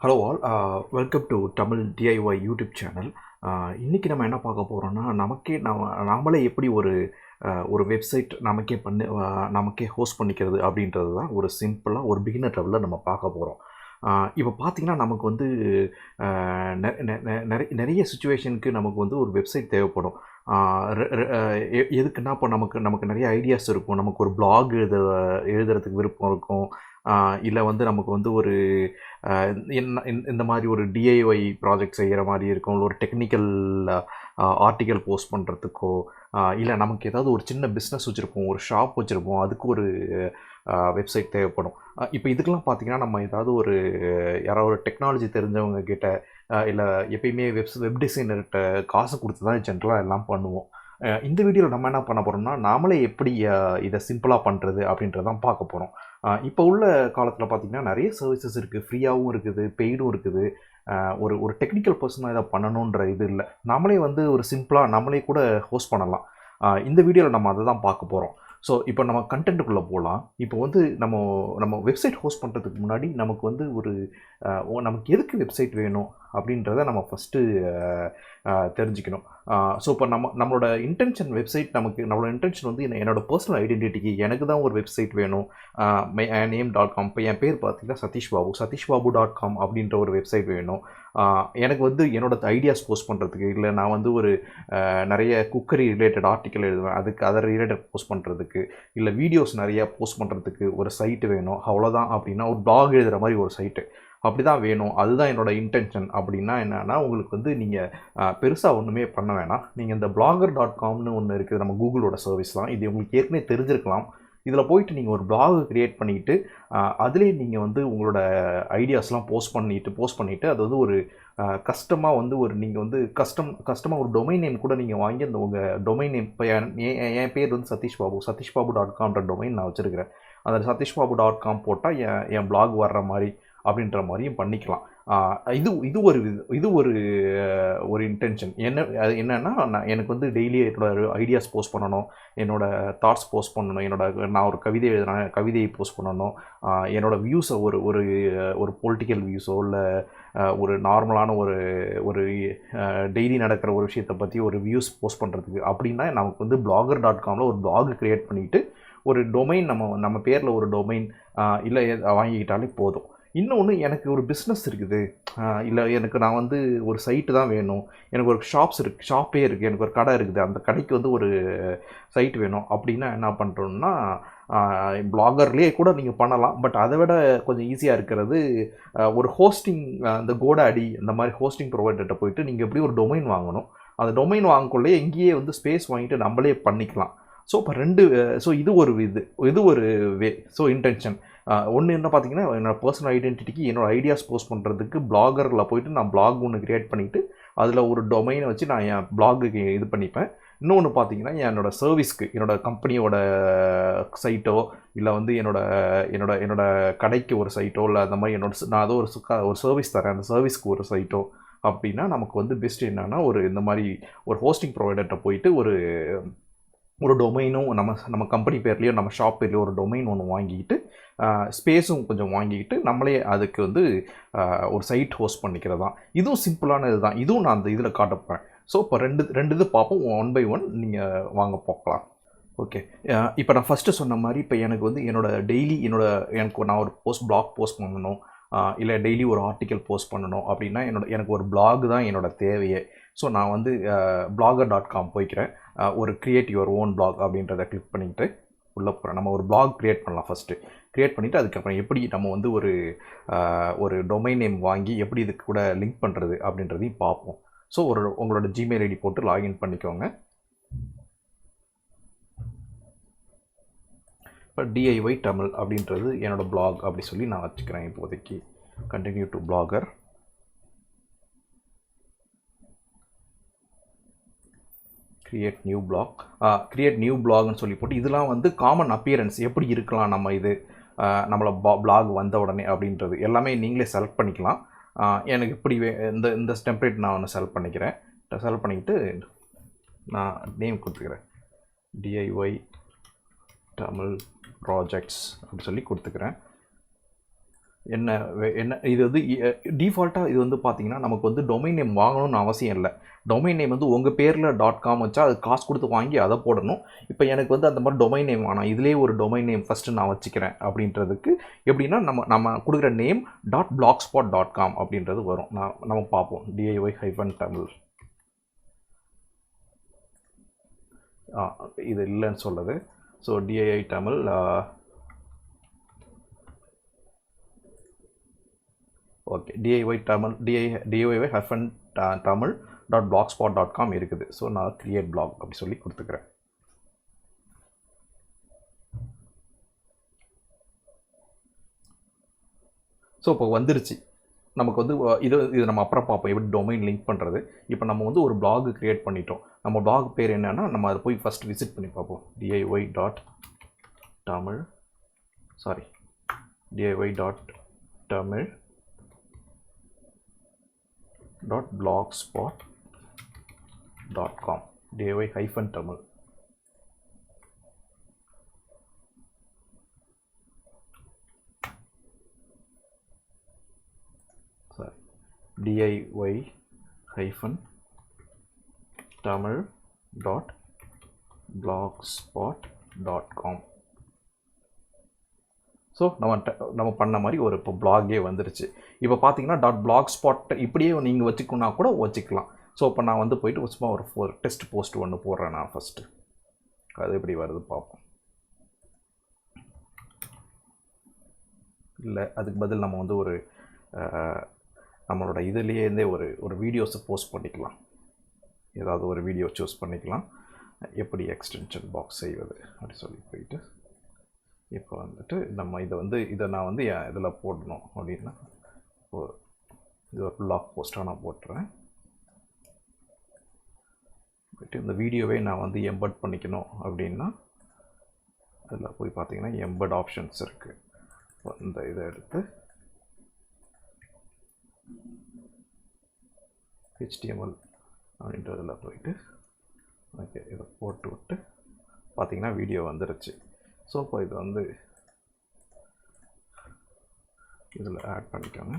Hello all, welcome to Tamil DIY YouTube channel. இன்றைக்கி நம்ம என்ன பார்க்க போகிறோம்னா, நாமளே எப்படி ஒரு வெப்சைட் நமக்கே ஹோஸ்ட் பண்ணிக்கிறது அப்படின்றது தான் ஒரு சிம்பிளாக ஒரு பிகினர் லெவலில் நம்ம பார்க்க போகிறோம். இப்போ பார்த்தீங்கன்னா நமக்கு வந்து நிறைய சுச்சுவேஷனுக்கு நமக்கு வந்து ஒரு வெப்சைட் தேவைப்படும். எதுக்குன்னா இப்போ நமக்கு நிறைய ஐடியாஸ் இருக்கும். நமக்கு ஒரு பிளாக் எழுதுறதுக்கு விருப்பம் இருக்கும். இல்லை வந்து நமக்கு வந்து ஒரு இந்த மாதிரி ஒரு டிஐஒய் ப்ராஜெக்ட் செய்கிற மாதிரி இருக்கும். ஒரு டெக்னிக்கல் ஆர்டிக்கல் போஸ்ட் பண்ணுறதுக்கோ, இல்லை நமக்கு ஏதாவது ஒரு சின்ன பிஸ்னஸ் வச்சுருப்போம், ஒரு ஷாப் வச்சுருப்போம், அதுக்கு ஒரு வெப்சைட் தேவைப்படும். இப்போ இதுக்கெல்லாம் பார்த்திங்கன்னா நம்ம ஏதாவது யாராவது ஒரு டெக்னாலஜி தெரிஞ்சவங்க கிட்ட, இல்லை எப்பயுமே வெப் டிசைனர்கிட்ட காசு கொடுத்து தான் ஜென்ரலாக எல்லாம் பண்ணுவோம். இந்த வீடியோவில் நம்ம என்ன பண்ண போகிறோம்னா, நாமளே எப்படி இதை சிம்பிளாக பண்ணுறது அப்படின்றதான் பார்க்க போகிறோம். இப்போ உள்ள காலத்தில் பார்த்திங்கன்னா நிறைய சர்வீசஸ் இருக்குது. ஃப்ரீயாகவும் இருக்குது, பெய்டும் இருக்குது. ஒரு டெக்னிக்கல் பர்சனாக இதை பண்ணணுன்ற இது இல்லை. நாமளே வந்து ஒரு சிம்பிளாக நம்மளே கூட ஹோஸ்ட் பண்ணலாம். இந்த வீடியோவில் நம்ம அதை தான் பார்க்க போகிறோம். ஸோ இப்போ நம்ம கண்டென்ட்டுக்குள்ளே போகலாம். இப்போ வந்து நம்ம வெப்சைட் ஹோஸ்ட் பண்ணுறதுக்கு முன்னாடி நமக்கு வந்து நமக்கு எதுக்கு வெப்சைட் வேணும் அப்படின்றத நம்ம ஃபஸ்ட்டு தெரிஞ்சுக்கணும். ஸோ இப்போ நம்மளோட இன்டென்ஷன் நம்மளோட இன்டென்ஷன் வந்து என்னோட பர்சனல் ஐடென்டிட்டிக்கு எனக்கு தான் ஒரு வெப்சைட் வேணும். name.com. இப்போ என் பேர் பார்த்தீங்கன்னா சதீஷ்பாபு.com அப்படின்ற ஒரு வெப்சைட் வேணும். எனக்கு வந்து என்னோடய ஐடியாஸ் போஸ்ட் பண்ணுறதுக்கு, இல்லை நான் வந்து நிறைய குக்கரி ரிலேட்டட் ஆர்டிக்கல் எழுதுவேன், அதை ரிலேட்டட் போஸ்ட் பண்ணுறதுக்கு, இல்லை வீடியோஸ் நிறையா போஸ்ட் பண்ணுறதுக்கு ஒரு சைட்டு வேணும். அவ்வளோதான். அப்படின்னா ஒரு பிளாக் எழுதுகிற மாதிரி ஒரு சைட்டு அப்படி தான் வேணும். அதுதான் என்னோடய இன்டென்ஷன். அப்படின்னா என்னென்னா, உங்களுக்கு வந்து நீங்கள் பெருசாக ஒன்றுமே பண்ண வேணாம். நீங்கள் இந்த blogger.comனு ஒன்று இருக்குது, நம்ம கூகுளோட சர்வீஸ் தான் இது. உங்களுக்கு ஏற்கனவே தெரிஞ்சிருக்கலாம். இதில் போயிட்டு நீங்கள் ஒரு பிளாக் க்ரியேட் பண்ணிவிட்டு, அதிலே நீங்கள் வந்து உங்களோட ஐடியாஸ்லாம் போஸ்ட் பண்ணிவிட்டு அது வந்து ஒரு கஸ்டமாக வந்து நீங்கள் வந்து கஸ்டமாக ஒரு டொமைன் நேம் கூட நீங்கள் வாங்கி அந்த உங்கள் டொமைன் நேம், இப்போ என் பேர் வந்து சதீஷ்பாபு.comன்ற டொமைன் நான் வச்சுருக்கிறேன். அந்த சதீஷ்பாபு.com போட்டால் என் பிளாக் வர்ற மாதிரி அப்படின்ற மாதிரியும் பண்ணிக்கலாம். இது ஒரு இன்டென்ஷன். என்னென்னா, எனக்கு வந்து டெய்லி என்னோடய ஐடியாஸ் போஸ்ட் பண்ணணும், என்னோடய தாட்ஸ் போஸ்ட் பண்ணணும், நான் ஒரு கவிதை எழுதுனேன், கவிதையை போஸ்ட் பண்ணணும், என்னோடய வியூஸை ஒரு பொலிட்டிக்கல் வியூஸோ, இல்லை ஒரு நார்மலான ஒரு டெய்லி நடக்கிற ஒரு விஷயத்தை பற்றி ஒரு வியூஸ் போஸ்ட் பண்ணுறதுக்கு. அப்படின்னா நமக்கு வந்து blogger.comல ஒரு பிளாக் க்ரியேட் பண்ணிவிட்டு ஒரு டொமைன் நம்ம பேரில் ஒரு டொமைன் இல்லை வாங்கிக்கிட்டாலே போதும். இன்னொன்று, எனக்கு ஒரு பிஸ்னஸ் இருக்குது, இல்லை நான் வந்து ஒரு சைட்டு தான் வேணும், எனக்கு ஒரு ஷாப்பே இருக்குது, எனக்கு ஒரு கடை இருக்குது, அந்த கடைக்கு வந்து ஒரு சைட் வேணும் அப்படின்னா என்ன பண்ணுறோம்னா, பிளாகர்லேயே கூட நீங்கள் பண்ணலாம். பட் அதை விட கொஞ்சம் ஈஸியாக இருக்கிறது ஒரு ஹோஸ்டிங், இந்த கோடாடி இந்த மாதிரி ஹோஸ்டிங் ப்ரொவைடர்கிட்ட போயிட்டு நீங்கள் எப்படி ஒரு டொமைன் வாங்கணும். அந்த டொமைன் வாங்கக்குள்ளே எங்கேயே வந்து ஸ்பேஸ் வாங்கிட்டு நம்மளே பண்ணிக்கலாம். ஸோ இப்போ இது ஒரு வே. ஸோ இன்டென்ஷன் ஒன்று என்ன பார்த்தீங்கன்னா, என்னோடய பர்சனல் ஐடென்டிட்டிக்கு என்னோடய ஐடியாஸ் போஸ்ட் பண்ணுறதுக்கு பிளாகரில் போய்ட்டு நான் பிளாக் ஒன்று க்ரியேட் பண்ணிவிட்டு அதில் ஒரு டொமைனை வச்சு நான் என் பிளாகுக்கு இது பண்ணிப்பேன். இன்னொன்று பார்த்தீங்கன்னா, என்னோடய சர்வீஸ்க்கு, என்னோடய கம்பெனியோட சைட்டோ, இல்லை வந்து என்னோட கடைக்கு ஒரு சைட்டோ, இல்லை அந்த மாதிரி நான் ஏதோ ஒரு சர்வீஸ் தரேன், அந்த சர்வீஸ்க்கு ஒரு சைட்டோ அப்படின்னா நமக்கு வந்து பெஸ்ட் என்னென்னா, இந்த மாதிரி ஒரு ஹோஸ்டிங் ப்ரொவைடர்கிட்ட போயிட்டு ஒரு டொமைனும் நம்ம கம்பெனி பேர்லேயோ நம்ம ஷாப் பேர்லேயோ ஒரு டொமைன் ஒன்று வாங்கிக்கிட்டு, ஸ்பேஸும் கொஞ்சம் வாங்கிக்கிட்டு நம்மளே அதுக்கு வந்து ஒரு சைட் ஹோஸ்ட் பண்ணிக்கிறது தான். இதுவும் சிம்பிளான இது தான். இதுவும் நான் அந்த இதில் காட்டப்போகிறேன். ஸோ இப்போ ரெண்டு இது பார்ப்போம். 1 by 1 நீங்கள் வாங்க பார்க்கலாம். ஓகே. இப்போ நான் ஃபஸ்ட்டு சொன்ன மாதிரி, இப்போ எனக்கு வந்து டெய்லி நான் ஒரு பிளாக் போஸ்ட் பண்ணணும், இல்லை டெய்லி ஒரு ஆர்டிக்கல் போஸ்ட் பண்ணணும் அப்படின்னா எனக்கு ஒரு பிளாக் தான் என்னோடய தேவையே. ஸோ நான் வந்து blogger.com போய்க்கிறேன். ஒரு கிரியேட் யுவர் ஓன் பிளாக் அப்படின்றத கிளிக் பண்ணிவிட்டு உள்ளே போகிறேன். நம்ம ஒரு பிளாக் க்ரியேட் பண்ணலாம். ஃபஸ்ட்டு க்ரியேட் பண்ணிவிட்டு அதுக்கப்புறம் எப்படி நம்ம வந்து ஒரு டொமைன் நேம் வாங்கி எப்படி இதுக்கு கூட லிங்க் பண்ணுறது அப்படின்றதையும் பார்ப்போம். ஸோ உங்களோட ஜிமெயில் ஐடி போட்டு லாகின் பண்ணிக்கோங்க. இப்போ டிஐஒய் தமிழ் அப்படின்றது என்னோடய பிளாக் அப்படி சொல்லி நான் வச்சுக்கிறேன். இப்போதைக்கு continue to Blogger. Create new பிளாக்னு சொல்லி போட்டு, இதெல்லாம் வந்து காமன் அப்பியரன்ஸ் எப்படி இருக்கலாம், நம்மளை பிளாக் வந்த உடனே அப்படின்றது எல்லாமே நீங்களே செலக்ட் பண்ணிக்கலாம். எனக்கு இப்படி இந்த டெம்ப்ளேட் நான் ஒன்று செலக்ட் பண்ணிக்கிறேன். செலக்ட் பண்ணிக்கிட்டு நான் நேம் கொடுத்துக்கிறேன், டிஐஒய் தமிழ் ப்ராஜெக்ட்ஸ் அப்படி சொல்லி கொடுத்துக்கிறேன். என்ன என்ன இது வந்து டிஃபால்ட்டாக இது வந்து பார்த்தீங்கன்னா நமக்கு வந்து டொமைன் நேம் வாங்கணும்னு அவசியம் இல்லை. டொமைன் நேம் வந்து உங்கள் பேரில் .com வச்சா அது காசு கொடுத்து வாங்கி அதை போடணும். இப்போ எனக்கு வந்து அந்த மாதிரி டொமைன் நேம் வேணாம், இதுலேயே ஒரு டொமைன் நேம் ஃபஸ்ட்டு நான் வச்சுக்கிறேன் அப்படின்றதுக்கு எப்படின்னா நம்ம கொடுக்குற நேம் .blogspot.com அப்படின்றது வரும். நம்ம பார்ப்போம். DIY-தமிழ் இது இல்லைன்னு சொல்லுது. ஸோ DIY தமிழ் ஓகே DIY-தமிழ்.blogspot.com இருக்குது. ஸோ நான் கிரியேட் பிளாக் அப்படி சொல்லி கொடுத்துக்கிறேன். ஸோ இப்போ வந்துருச்சு நமக்கு வந்து இது நம்ம அப்புறம் பார்ப்போம் எப்படி டொமைன் லிங்க் பண்ணுறது. இப்போ நம்ம வந்து ஒரு பிளாக் க்ரியேட் பண்ணிட்டோம். நம்ம பிளாக் பேர் என்னென்னா நம்ம அதை போய் ஃபஸ்ட் விசிட் பண்ணி பார்ப்போம். DIY-தமிழ்.blogspot.com DIY-தமிழ் DIY-தமிழ்.blogspot.com. ஸோ நம்ம பண்ண மாதிரி ஒரு இப்போ பிளாகே வந்துருச்சு. இப்போ பார்த்தீங்கன்னா .blogspot இப்படியே நீங்கள் வச்சுக்கணுன்னா கூட வச்சுக்கலாம். ஸோ இப்போ நான் வந்து போயிட்டு சும்மா ஒரு டெஸ்ட் போஸ்ட் ஒன்று போடுறேன் நான் ஃபஸ்ட்டு. அது எப்படி வருது பார்ப்போம். இல்லை அதுக்கு பதில் நம்ம வந்து ஒரு நம்மளோட இதுலேருந்தே ஒரு வீடியோஸை போஸ்ட் பண்ணிக்கலாம். ஏதாவது ஒரு வீடியோ சூஸ் பண்ணிக்கலாம். எப்படி எக்ஸ்டென்ஷன் பாக்ஸ் செய்வது அப்படி சொல்லி போயிட்டு இப்போ வந்துட்டு நம்ம இதை நான் வந்து இதில் போடணும் அப்படின்னா இது ஒரு பிளாக் போஸ்ட்டாக நான் போட்டுறேன். போய்ட்டு இந்த வீடியோவே நான் வந்து எம்பட் பண்ணிக்கணும் அப்படின்னா அதில் போய் பார்த்தீங்கன்னா எம்பட் ஆப்ஷன்ஸ் இருக்குது. இந்த இதை எடுத்து HTML அப்படின்றதில் போயிட்டு ஓகே இதை போட்டு விட்டு பார்த்தீங்கன்னா வீடியோ வந்துருச்சு. ஸோ இப்போ இது வந்து இதில் ஆட் பண்ணிக்கோங்க.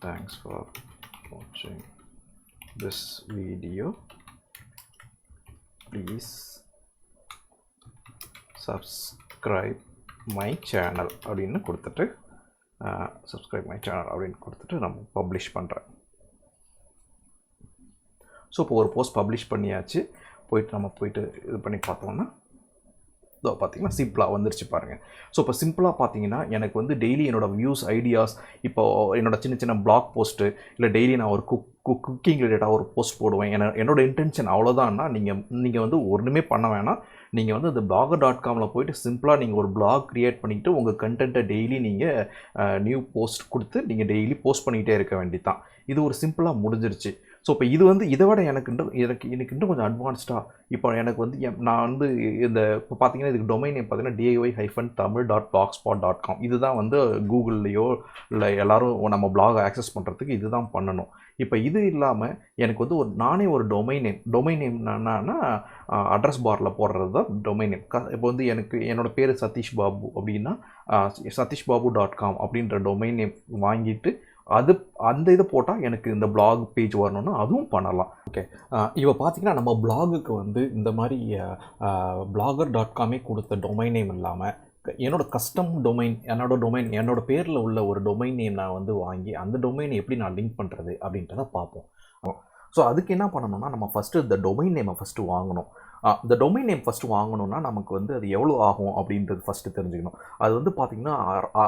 தேங்க்ஸ் ஃபார் வாட்சிங் this video, please subscribe my channel அப்படின்னு கொடுத்துட்டு சப்ஸ்கிரைப் மை சேனல் அப்படின்னு கொடுத்துட்டு நம்ம பப்ளிஷ் பண்ணுறேன். ஸோ இப்போ ஒரு போஸ்ட் பப்ளிஷ் பண்ணியாச்சு. நம்ம போயிட்டு இது பண்ணி பார்த்தோம்னா இதோ பார்த்தீங்கன்னா சிம்பிளாக வந்துருச்சு பாருங்கள். ஸோ இப்போ சிம்பிளாக பார்த்தீங்கன்னா எனக்கு வந்து டெய்லி என்னோடய வியூஸ் ஐடியாஸ், இப்போ என்னோடய சின்ன சின்ன பிளாக் போஸ்ட்டு இல்லை டெய்லி நான் ஒரு குக்கிங் ரிலேட்டாக ஒரு போஸ்ட் போடுவேன். என்னோடய இன்டென்ஷன் அவ்வளோதான்னா நீங்கள் வந்து ஒன்றுமே பண்ண வேணாம். நீங்கள் வந்து இந்த blogger.comல போய்ட்டு சிம்பிளாக நீங்கள் ஒரு பிளாக் க்ரியேட் பண்ணிவிட்டு உங்கள் கண்டென்ட்டை டெய்லி நீங்கள் நியூ போஸ்ட் கொடுத்து நீங்கள் டெய்லி போஸ்ட் பண்ணிகிட்டே இருக்க வேண்டியதான். இது ஒரு சிம்பிளாக முடிஞ்சிருச்சு. ஸோ இப்போ இது வந்து இதை விட எனக்கு இன்னும் கொஞ்சம் அட்வான்ஸ்டாக இப்போ எனக்கு வந்து நான் வந்து இப்போ பார்த்தீங்கன்னா இதுக்கு டொமைன் நேம் பார்த்தீங்கன்னா DIY-தமிழ்.blogspot.com. இதுதான் வந்து கூகுள்லேயோ இல்லை எல்லோரும் நம்ம பிளாக் ஆக்சஸ் பண்ணுறதுக்கு இதுதான் பண்ணணும். இப்போ இது இல்லாமல் எனக்கு வந்து நானே ஒரு டொமைன் நேம் என்னன்னா அட்ரஸ் பாரில் போடுறது தான் டொமைன் நேம். இப்போ வந்து என்னோடய பேர் சதீஷ் பாபு அப்படின்னா satishbabu.com அப்படின்ற டொமைன் நேம் வாங்கிட்டு அந்த இதை போட்டால் எனக்கு இந்த பிளாக் பேஜ் வரணும்னா அதுவும் பண்ணலாம். ஓகே, இப்போ பார்த்தீங்கன்னா நம்ம பிளாகுக்கு வந்து இந்த மாதிரி blogger.comே கொடுத்த டொமைன் நேம் இல்லாமல் என்னோடய கஸ்டம் டொமைன் என்னோட பேரில் உள்ள ஒரு டொமைன் நேம் நான் வந்து வாங்கி அந்த டொமைனை எப்படி நான் லிங்க் பண்ணுறது அப்படின்றத பார்ப்போம். ஸோ அதுக்கு என்ன பண்ணணும்னா நம்ம ஃபஸ்ட்டு இந்த டொமைன் நேமை ஃபஸ்ட்டு வாங்கணும். இந்த டொமைன் நேம் ஃபஸ்ட்டு வாங்கணும்னா நமக்கு வந்து அது எவ்வளோ ஆகும் அப்படின்றது ஃபஸ்ட்டு தெரிஞ்சுக்கணும். அது வந்து பார்த்திங்கன்னா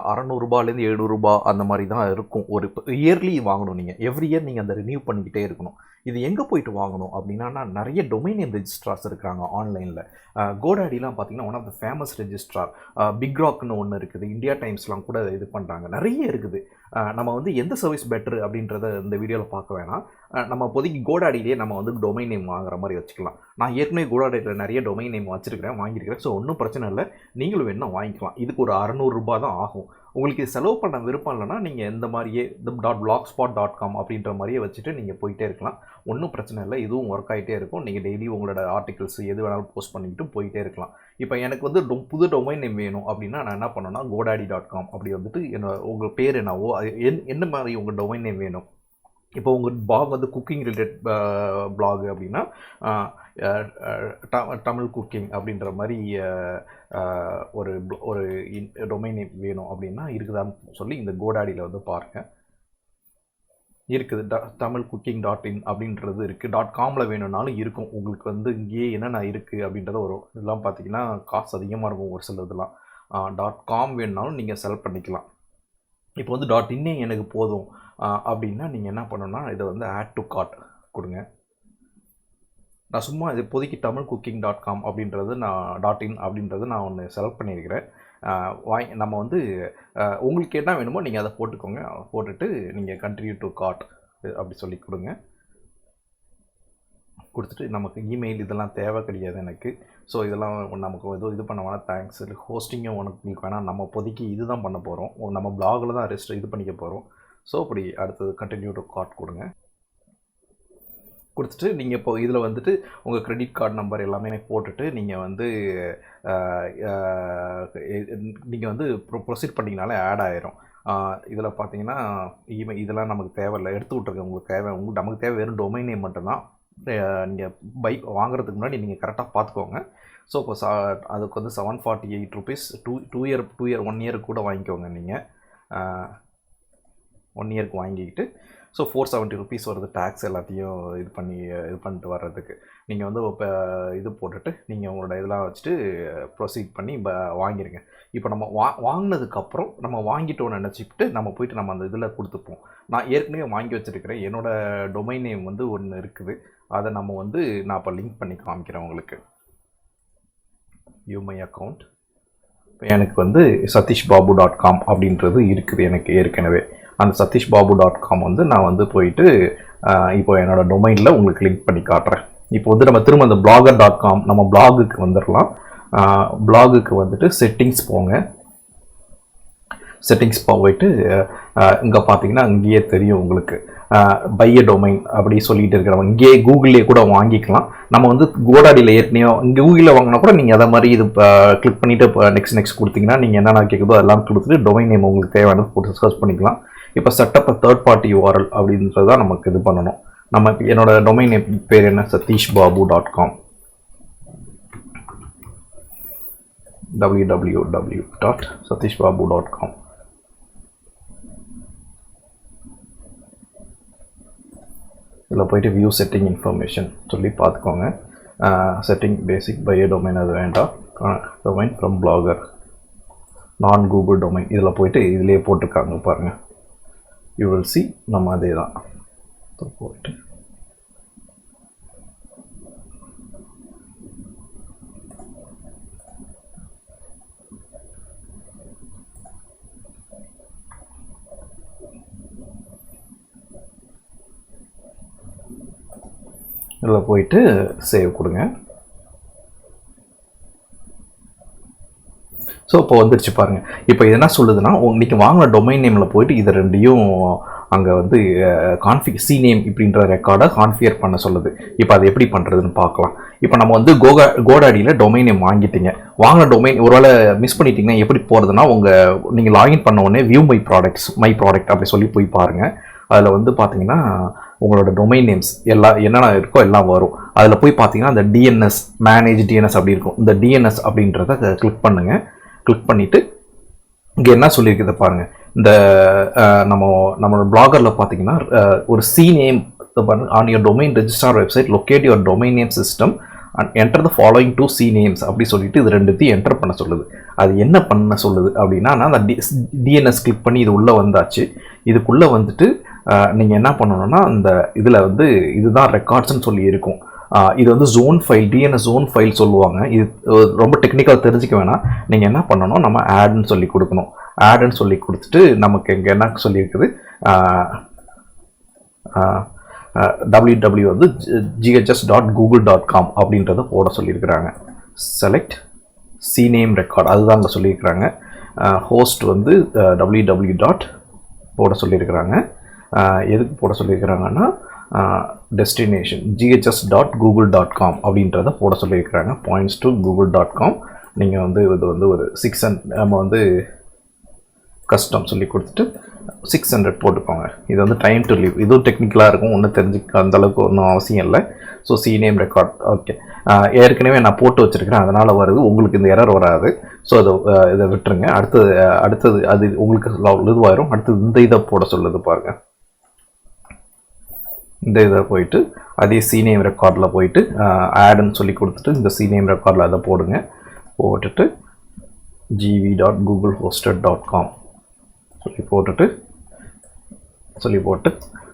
₹600 ₹700 அந்த மாதிரி தான் இருக்கும். ஒரு இயர்லி வாங்கணும். நீங்கள் எவ்ரி இயர் நீங்கள் அந்த ரினியூ பண்ணிக்கிட்டே இருக்கணும். இது எங்கே போய்ட்டு வாங்கணும் அப்படின்னா நிறைய டொமைன் நேம் ரெஜிஸ்ட்ரார்ஸ் இருக்கிறாங்க ஆன்லைனில். கோடாடிலாம் பார்த்திங்கன்னா one of the famous registrar. Big ராக்னு ஒன்று இருக்குது. இந்தியா டைம்ஸ்லாம் கூட இது பண்ணுறாங்க. நிறைய இருக்குது. நம்ம வந்து எந்த சர்வீஸ் பெட்ரு அப்படின்றத இந்த வீடியோவில் பார்க்க வேணாம். நம்ம இப்போதைக்கு கோடாடியிலே நம்ம வந்து டொமைன் நேம் வாங்குற மாதிரி வச்சுக்கலாம். நான் ஏற்கனவே கோடாடியில் நிறைய டொமைன் நேம் வாங்கியிருக்கிறேன். ஸோ ஒன்றும் பிரச்சனை இல்லை, நீங்களும் வேணால் வாங்கிக்கலாம். இதுக்கு ஒரு 600 ரூபா தான் ஆகும். உங்களுக்கு செலவு பண்ண விருப்பம் இல்லைன்னா நீங்கள் இந்த மாதிரியே .blogspot.com அப்படின்ற மாதிரியே வச்சுட்டு நீங்கள் போயிட்டே இருக்கலாம். ஒன்றும் பிரச்சனை இல்லை, இதுவும் ஒர்க் ஆகிட்டே இருக்கும். நீங்கள் டெய்லி உங்களோட ஆர்டிகல்ஸ் எது வேணாலும் போஸ்ட் பண்ணிக்கிட்டு போயிட்டே இருக்கலாம். இப்போ எனக்கு வந்து புது டொமைன் நேம் வேணும் அப்படின்னா நான் என்ன பண்ணேன்னா godaddy.com அப்படி வந்துட்டு உங்கள் பேர் என்னவோ என்ன மாதிரி உங்கள் டொமைன் நேம் வேணும். இப்போ உங்கள் பிளாக் வந்து குக்கிங் ரிலேட்டட் பிளாக் அப்படின்னா தமிழ் குக்கிங் அப்படின்ற மாதிரி ஒரு ஒரு டொமைன் நேம் வேணும் அப்படின்னா இருக்குதான்னு சொல்லி இந்த கோடாடியில் வந்து பாருங்கள், இருக்குது. தமிழ் குக்கிங் .in அப்படின்றது இருக்குது. .comல வேணும்னாலும் இருக்கும். உங்களுக்கு வந்து இங்கேயே என்னென்ன இருக்குது அப்படின்றத வரும். இதெல்லாம் பார்த்தீங்கன்னா காசு அதிகமாக இருக்கும் ஒரு சில இதெல்லாம். .com வேணுனாலும் நீங்கள் செலக்ட் பண்ணிக்கலாம். இப்போ வந்து .in எனக்கு போதும் அப்படின்னா நீங்கள் என்ன பண்ணணும்னா இதை வந்து ஆட் டு கார்ட் கொடுங்க. நான் சும்மா இது இப்போதைக்கு தமிழ் குக்கிங் .com அப்படின்றது நான் .in அப்படின்றது நான் ஒன்று செலக்ட் பண்ணியிருக்கிறேன். நம்ம வந்து உங்களுக்கு என்ன வேணுமோ நீங்கள் அதை போட்டுக்கோங்க. போட்டுட்டு நீங்கள் கண்டினியூ டு கார்ட் அப்படி சொல்லி கொடுங்க. கொடுத்துட்டு நமக்கு இமெயில் இதெல்லாம் தேவை கிடையாது எனக்கு. ஸோ இதெல்லாம் நமக்கு இது பண்ண வேணாம், தேங்க்ஸ். ஹோஸ்டிங்கும் உங்களுக்கு வேணாம், நம்ம இப்போதைக்கு இது தான் பண்ண போகிறோம். நம்ம பிளாகில் தான் இது பண்ணிக்க போகிறோம். ஸோ அப்படி அடுத்தது கண்டினியூ டு கார்ட் கொடுங்க. கொடுத்துட்டு நீங்கள் இப்போ இதில் வந்துட்டு உங்கள் கிரெடிட் கார்டு நம்பர் எல்லாமே போட்டுட்டு நீங்கள் வந்து ப்ரொசீட் பண்ணிங்கனாலே ஆட் ஆயிரும். இதில் பார்த்தீங்கன்னா இதெல்லாம் நமக்கு தேவையில்லை, எடுத்து விட்ருங்க. உங்களுக்கு நமக்கு தேவை வெறும் டொமைன் நேம் மட்டும்தான். நீங்கள் வாங்குறதுக்கு முன்னாடி நீங்கள் கரெக்டாக பார்த்துக்கோங்க. ஸோ இப்போ அதுக்கு வந்து 748 ருபீஸ் 2 இயர் 1 இயருக்கு கூட வாங்கிக்கோங்க. நீங்கள் 1 இயருக்கு வாங்கிக்கிட்டு ஸோ 470 ருபீஸ் வருது டேக்ஸ் எல்லாத்தையும் இது பண்ணிட்டு வர்றதுக்கு. நீங்கள் வந்து இப்போ இது போட்டுட்டு நீங்கள் உங்களோட இதெல்லாம் வச்சுட்டு ப்ரொசீட் பண்ணி வாங்கிடுங்க. இப்போ நம்ம வாங்கினதுக்கப்புறம் நம்ம வாங்கிட்டோன்னு நினச்சிக்கிட்டு நம்ம போயிட்டு நம்ம அந்த இதில் கொடுத்துப்போம். நான் ஏற்கனவே வாங்கி வச்சுருக்கிறேன், என்னோடய டொமைன் நேம் வந்து ஒன்று இருக்குது. அதை நம்ம வந்து நான் இப்போ லிங்க் பண்ணி காமிக்கிறேன் உங்களுக்கு. மை அக்கௌண்ட் இப்போ எனக்கு வந்து satishbabu.com அப்படின்றது இருக்குது எனக்கு ஏற்கனவே. அந்த satishbabu.com வந்து நான் வந்து போயிட்டு இப்போ என்னோடய டொமைனில் உங்களுக்கு லிங்க் பண்ணி காட்டுறேன். இப்போ வந்து நம்ம திரும்ப அந்த blogger.com நம்ம பிளாகுக்கு வந்துடலாம். பிளாகுக்கு வந்துட்டு செட்டிங்ஸ் போங்க. செட்டிங்ஸ் போயிட்டு இங்கே பார்த்தீங்கன்னா இங்கேயே தெரியும் உங்களுக்கு பை எ டொமைன் அப்படி சொல்லிட்டு இருக்கிறவங்க இங்கேயே கூகுள்லேயே கூட வாங்கிக்கலாம். நம்ம வந்து கோடாடியில் ஏற்கனவே இங்கே கூகுளில் வாங்கினா கூட நீங்கள் அதை மாதிரி இது கிளிக் பண்ணிவிட்டு நெக்ஸ்ட் கொடுத்தீங்கன்னா நீங்கள் என்னென்ன கேட்குதோ அதெல்லாம் கொடுத்துட்டு டொமைன் நேம் உங்களுக்கு தேவையானது போட்டு சர்ச் பண்ணிக்கலாம். இப்போ செட்டப் தேர்ட் பார்ட்டி URL அப்படின்றது தான் நமக்கு இது பண்ணணும். என்னோட டொமைன் நேம் பேர் என்ன, satishbabu.com www.satishbabu.com. இதில் போய்ட்டு வியூ செட்டிங் இன்ஃபர்மேஷன் சொல்லி பார்த்துக்கோங்க. செட்டிங் பேசிக் பை டொமைன் அது வேண்டாம். டொமைன் ஃப்ரம் பிளாகர் நான் கூகுள் டொமைன் இதில் போய்ட்டு இதிலே போட்டிருக்காங்க பாருங்கள். யூ வில் சி நம்ம அதே தான் போயிட்டு இதில் போயிட்டு சேவ் கொடுங்க. ஸோ இப்போ வந்துடுச்சு பாருங்கள். இப்போ இது என்ன சொல்லுதுன்னா இன்றைக்கி வாங்கின டொமைன் நேமில் போயிட்டு இது ரெண்டையும் அங்கே வந்து சி நேம் இப்படின்ற ரெக்கார்டை கான்ஃபிகர் பண்ண சொல்லுது. இப்போ அது எப்படி பண்ணுறதுன்னு பார்க்கலாம். இப்போ நம்ம வந்து கோடாடியில் டொமைன் நேம் வாங்கிட்டீங்க. வாங்கின டொமைன் ஒருவேளை மிஸ் பண்ணிட்டீங்கன்னா எப்படி போகிறதுனா நீங்கள் லாகின் பண்ண உடனே வியூ மை ப்ராடக்ட் அப்படி சொல்லி போய் பாருங்கள். அதில் வந்து பார்த்தீங்கன்னா உங்களோட டொமைன் நேம்ஸ் எல்லாம் என்னென்ன இருக்கோ எல்லாம் வரும். அதில் போய் பார்த்தீங்கன்னா அந்த டிஎன்எஸ் மேனேஜ் டிஎன்எஸ் அப்படி இருக்கும். இந்த டிஎன்எஸ் அப்படின்றத கிளிக் பண்ணுங்கள். கிளிக் பண்ணிவிட்டு இங்கே என்ன சொல்லியிருக்குது பாருங்கள். இந்த நம்மளோட பிளாகரில் பார்த்தீங்கன்னா ஒரு C name on your domain register website locate your domain name system and enter the following two C names அப்படி சொல்லிட்டு இது ரெண்டுத்தையும் என்டர் பண்ண சொல்லுது. அது என்ன பண்ண சொல்லுது அப்படின்னா அந்த டிஎன்எஸ் கிளிக் பண்ணி இது உள்ளே வந்தாச்சு. இதுக்குள்ளே வந்துட்டு நீங்கள் என்ன பண்ணணும்னா இந்த இதில் வந்து இதுதான் ரெக்கார்ட்ஸ்ன்னு சொல்லி இருக்கும். இது வந்து zone file, DNS zone file சொல்லுவாங்க. இது ரொம்ப டெக்னிக்கல் தெரிஞ்சிக்க வேணாம். நீங்கள் என்ன பண்ணணும், நம்ம ஆட்னு சொல்லி கொடுக்கணும். ஆடுன்னு சொல்லி கொடுத்துட்டு நமக்கு இங்கே என்ன சொல்லியிருக்குது, www வந்து ghs.google.com அப்படின்றத போட சொல்லியிருக்கிறாங்க. செலக்ட் cname ரெக்கார்ட் அதுதான் அங்கே சொல்லியிருக்கிறாங்க. ஹோஸ்ட் வந்து www. போட சொல்லியிருக்கிறாங்க. எதுக்கு போட சொல்லியிருக்கிறாங்கன்னா டெஸ்டினேஷன் ghs.google.com அப்படின்றத போட சொல்லியிருக்கிறாங்க. Points to google.com. நீங்கள் வந்து இது வந்து ஒரு 600 நம்ம வந்து கஸ்டம் சொல்லி கொடுத்துட்டு 600 போட்டுக்கோங்க. இது வந்து டைம் டு லீவ் இதுவும் டெக்னிக்கலாக இருக்கும், ஒன்றும் தெரிஞ்சுக்க அந்தளவுக்கு ஒன்றும் அவசியம் இல்லை. ஸோ cname ரெக்கார்ட் ஓகே ஏற்கனவே நான் போட்டு வச்சுருக்கிறேன், அதனால் வருது, உங்களுக்கு இந்த எரர் வராது. ஸோ இதை விட்டுருங்க. அடுத்தது அது உங்களுக்கு இதுவாயிரும். அடுத்தது இந்த இதை போட சொல்லுது பாருங்கள். இந்த இதை போயிட்டு அதே cname ரெக்கார்டில் போயிட்டு ஆடுன்னு சொல்லி கொடுத்துட்டு இந்த cname ரெக்கார்டில் அதை போடுங்க. போட்டுட்டு gv.googlehosted.com சொல்லி போட்டு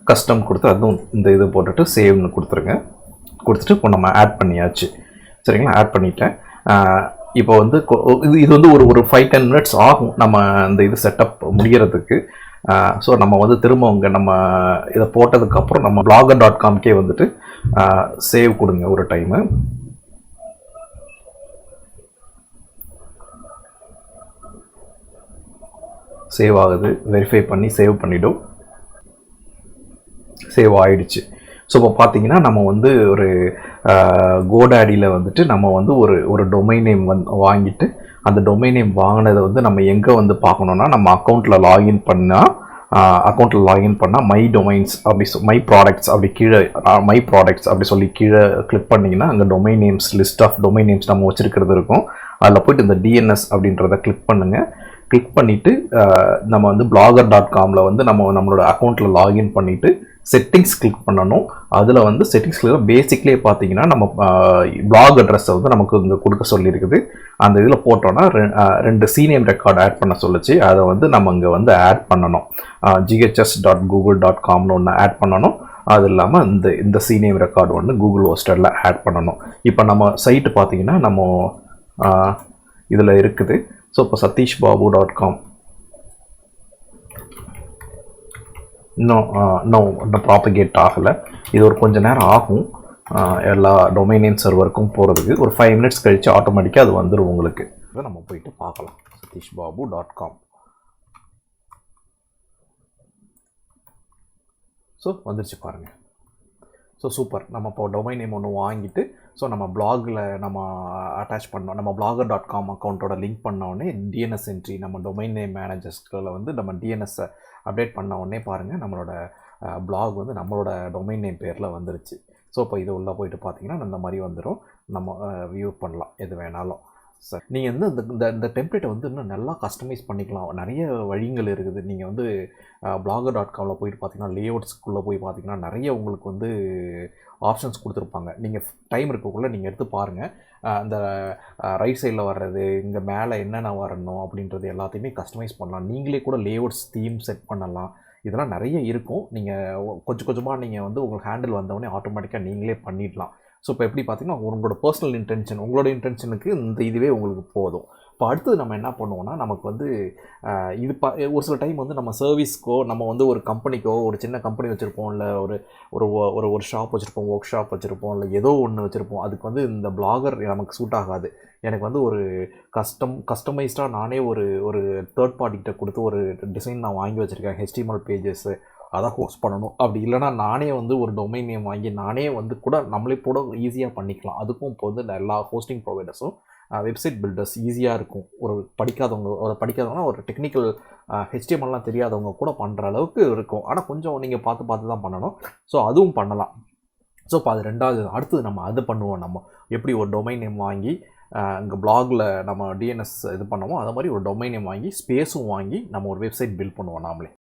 கஸ்டம் கொடுத்து அதுவும் இந்த இது போட்டுட்டு சேவ்னு கொடுத்துருங்க. கொடுத்துட்டு இப்போ நம்ம ஆட் பண்ணியாச்சு. சரிங்களா, ஆட் பண்ணிட்டேன். இப்போ வந்து இது வந்து ஒரு 5-10 மினிட்ஸ் ஆகும் நம்ம இந்த இது செட்டப் முடிகிறதுக்கு. ஸோ நம்ம வந்து திரும்ப நம்ம இதை போட்டதுக்கப்புறம் நம்ம blogger.comக்கே வந்துட்டு சேவ் கொடுங்க ஒரு டைமு. சேவ் ஆகுது, வெரிஃபை பண்ணி சேவ் பண்ணிவிடும். சேவ் ஆகிடுச்சு. ஸோ இப்போ பார்த்தீங்கன்னா நம்ம வந்து ஒரு கோடாடியில் வந்துட்டு நம்ம வந்து ஒரு டொமைன் நேம் வாங்கிட்டு அந்த டொமைன் நேம் வாங்கினதை வந்து நம்ம எங்கே வந்து பார்க்கணுன்னா நம்ம அக்கௌண்ட்டில் லாகின் பண்ணால் மை டொமைன்ஸ் அப்படி மை ப்ராடக்ட்ஸ் அப்படி கீழே மை ப்ராடக்ட்ஸ் அப்படி சொல்லி கீழே கிளிக் பண்ணிங்கன்னா அங்கே domain names list of domain names நம்ம வச்சுருக்கிறது இருக்கும். அதில் போய்ட்டு இந்த டிஎன்எஸ் அப்படின்றத கிளிக் பண்ணுங்கள். கிளிக் பண்ணிவிட்டு நம்ம வந்து blogger.comல வந்து நம்மளோட அக்கௌண்ட்டில் லாகின் பண்ணிவிட்டு செட்டிங்ஸ் கிளிக் பண்ணணும். அதில் வந்து செட்டிங்ஸில் பேசிக்லேயே பார்த்தீங்கன்னா நம்ம blog அட்ரஸை வந்து நமக்கு இங்கே கொடுக்க சொல்லியிருக்குது. அந்த இதில் போட்டோன்னா 2 cname ரெக்கார்டு ஆட் பண்ண சொல்லிச்சு. அதை வந்து நம்ம இங்கே வந்து ஆட் பண்ணணும். ghs.google.comனு ஒன்று ஆட் பண்ணணும். அது இல்லாமல் இந்த cname ரெக்கார்டு ஒன்று கூகுள் ஹோஸ்டரில் ஆட் பண்ணணும். இப்போ நம்ம சைட்டு பார்த்தீங்கன்னா நம்ம இதில் இருக்குது. ஸோ இப்போ satishbabu.com இன்னும் ப்ராப்பகேட் ஆகலை. இது ஒரு கொஞ்சம் நேரம் ஆகும் எல்லா டொமைன் நேம் சர்வருக்கும் போகிறதுக்கு. ஒரு 5 மினிட்ஸ் கழித்து ஆட்டோமேட்டிக்காக அது வந்துடும் உங்களுக்கு. இதை நம்ம போயிட்டு பார்க்கலாம். satishbabu.com. ஸோ வந்துருச்சு பாருங்கள். So super. நம்ம இப்போ டொமைன் நேம் ஒன்று வாங்கிட்டு ஸோ நம்ம பிளாகில் நம்ம அட்டாச் பண்ணோம். நம்ம blogger.com அக்கௌண்ட்டோட லிங்க் பண்ணோடனே டிஎன்எஸ் என்ட்ரி நம்ம டொமைன் நேம் மேனேஜர்ஸ்கில் வந்து நம்ம டிஎன்எஸ்ஸை அப்டேட் பண்ண உடனே பாருங்கள் நம்மளோட பிளாக் வந்து நம்மளோட டொமைன் நேம் பேரில் வந்துருச்சு. ஸோ இப்போ இது உள்ளே போயிட்டு பார்த்தீங்கன்னா இந்த மாதிரி வந்துடும். நம்ம வியூ பண்ணலாம் எது வேணாலும். சார் நீங்கள் வந்து இந்த டெம்ப்ளேட்டை வந்து இன்னும் நல்லா கஸ்டமைஸ் பண்ணிக்கலாம். நிறைய வழிகள் இருக்குது. நீங்கள் வந்து blogger.comல போயிட்டு பார்த்தீங்கன்னா லேஅவுட்ஸ்க்குள்ளே போய் பார்த்தீங்கன்னா நிறைய உங்களுக்கு வந்து ஆப்ஷன்ஸ் கொடுத்துருப்பாங்க. நீங்கள் டைம் இருக்கக்குள்ளே நீங்கள் எடுத்து பாருங்கள். அந்த ரைட் சைடில் வர்றது இங்கே மேலே என்னென்ன வரணும் அப்படின்றது எல்லாத்தையுமே கஸ்டமைஸ் பண்ணலாம். நீங்களே கூட லேஅவுட்ஸ் தீம் செட் பண்ணலாம். இதெல்லாம் நிறைய இருக்கும். நீங்கள் கொஞ்சம் கொஞ்சமாக நீங்கள் வந்து உங்களுக்கு ஹேண்டில் வந்தவொடனே ஆட்டோமேட்டிக்காக நீங்களே பண்ணிடலாம். ஸோ இப்போ எப்படி பார்த்தீங்கன்னா உங்களோட பர்சனல் இன்டென்ஷன் உங்களோட இன்டென்ஷனுக்கு இந்த இதுவே உங்களுக்கு போதும். இப்போ அடுத்தது நம்ம என்ன பண்ணுவோம்னா நமக்கு வந்து இது ஒரு சில டைம் வந்து நம்ம சர்வீஸ்க்கோ நம்ம வந்து ஒரு கம்பெனிக்கோ ஒரு சின்ன கம்பெனி வச்சுருப்போம், இல்லை ஒரு ஷாப் வச்சுருப்போம், ஒர்க் ஷாப் வச்சுருப்போம், இல்லை ஏதோ ஒன்று வச்சுருப்போம். அதுக்கு வந்து இந்த பிளாகர் நமக்கு சூட் ஆகாது. எனக்கு வந்து ஒரு கஸ்டமைஸ்டாக நானே ஒரு தேர்ட் பார்ட்டிகிட்ட கொடுத்து ஒரு டிசைன் நான் வாங்கி வச்சுருக்கேன். HTML பேஜஸ்ஸு அதான் ஹோஸ்ட் பண்ணணும். அப்படி இல்லைனா நானே வந்து ஒரு டொமைன் நேம் வாங்கி நானே வந்து கூட நம்மளே கூட ஈஸியாக பண்ணிக்கலாம். அதுக்கும் இப்போ வந்து எல்லா ஹோஸ்டிங் ப்ரொவைடர்ஸும் வெப்சைட் பில்டர்ஸ் ஈஸியாக இருக்கும். ஒரு படிக்காதவங்கன்னா ஒரு டெக்னிக்கல் HTMLலாம் தெரியாதவங்க கூட பண்ணுற அளவுக்கு இருக்கும். ஆனால் கொஞ்சம் நீங்கள் பார்த்து தான் பண்ணணும். ஸோ அதுவும் பண்ணலாம். ஸோ இப்போ அது ரெண்டாவது. அடுத்தது நம்ம அது பண்ணுவோம். நம்ம எப்படி ஒரு டொமைன் நேம் வாங்கி இங்கே பிளாகில் நம்ம டிஎன்எஸ் இது பண்ணுவோம், அது மாதிரி ஒரு டொமைன் நேம் வாங்கி ஸ்பேஸும் வாங்கி நம்ம ஒரு வெப்சைட் பில்ட் பண்ணுவோம் நாமளே.